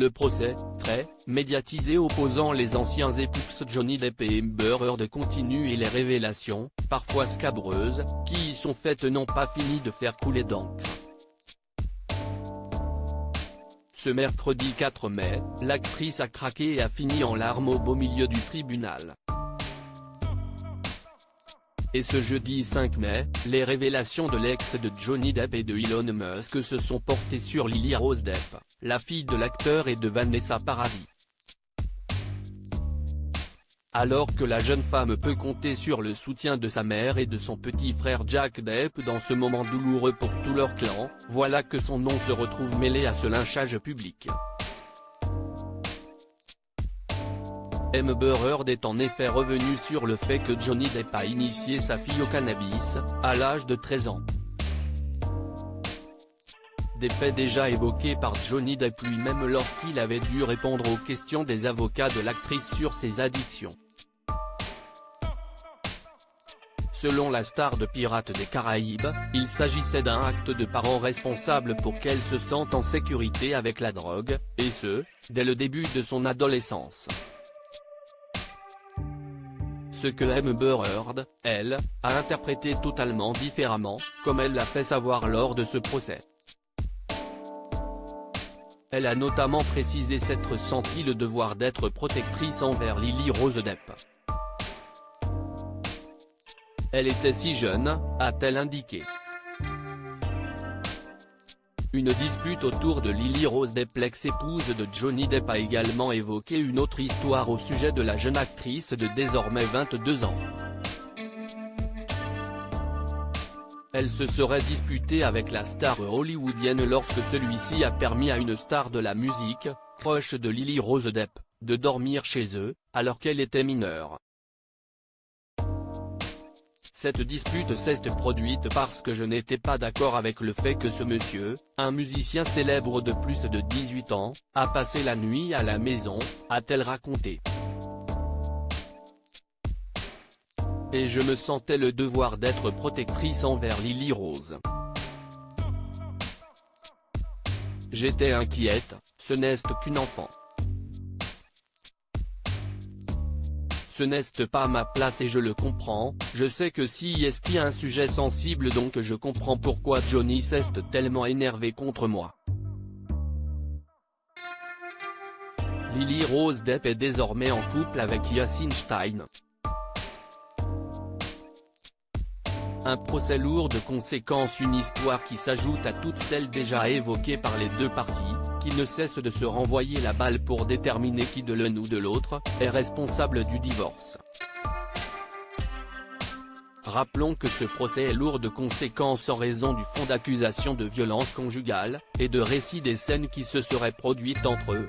Le procès, très médiatisé opposant les anciens époux Johnny Depp et Amber Heard continue et les révélations, parfois scabreuses, qui y sont faites n'ont pas fini de faire couler d'encre. Ce mercredi 4 mai, l'actrice a craqué et a fini en larmes au beau milieu du tribunal. Et ce jeudi 5 mai, les révélations de l'ex de Johnny Depp et de Elon Musk se sont portées sur Lily Rose Depp, la fille de l'acteur et de Vanessa Paradis. Alors que la jeune femme peut compter sur le soutien de sa mère et de son petit frère Jack Depp dans ce moment douloureux pour tout leur clan, voilà que son nom se retrouve mêlé à ce lynchage public. Amber Heard est en effet revenue sur le fait que Johnny Depp a initié sa fille au cannabis, à l'âge de 13 ans. Des faits déjà évoqués par Johnny Depp lui-même lorsqu'il avait dû répondre aux questions des avocats de l'actrice sur ses addictions. Selon la star de Pirates des Caraïbes, il s'agissait d'un acte de parents responsable pour qu'elle se sente en sécurité avec la drogue, et ce, dès le début de son adolescence. Ce que Amber Heard, elle, a interprété totalement différemment, comme elle l'a fait savoir lors de ce procès. Elle a notamment précisé s'être senti le devoir d'être protectrice envers Lily Rose Depp. Elle était si jeune, a-t-elle indiqué. Une dispute autour de Lily Rose Depp, l'ex-épouse de Johnny Depp, a également évoqué une autre histoire au sujet de la jeune actrice de désormais 22 ans. Elle se serait disputée avec la star hollywoodienne lorsque celui-ci a permis à une star de la musique, crush de Lily Rose Depp, de dormir chez eux, alors qu'elle était mineure. Cette dispute s'est produite parce que je n'étais pas d'accord avec le fait que ce monsieur, un musicien célèbre de plus de 18 ans, a passé la nuit à la maison, a-t-elle raconté. Et je me sentais le devoir d'être protectrice envers Lily Rose. J'étais inquiète, ce n'est qu'une enfant. Ce n'est pas ma place et je le comprends, je sais que si est un sujet sensible donc je comprends pourquoi Johnny s'est tellement énervé contre moi. Lily Rose Depp est désormais en couple avec Yasin Stein. Un procès lourd de conséquences, une histoire qui s'ajoute à toutes celles déjà évoquées par les deux parties, qui ne cessent de se renvoyer la balle pour déterminer qui de l'un ou de l'autre, est responsable du divorce. Rappelons que ce procès est lourd de conséquences en raison du fond d'accusation de violence conjugale, et de récit des scènes qui se seraient produites entre eux.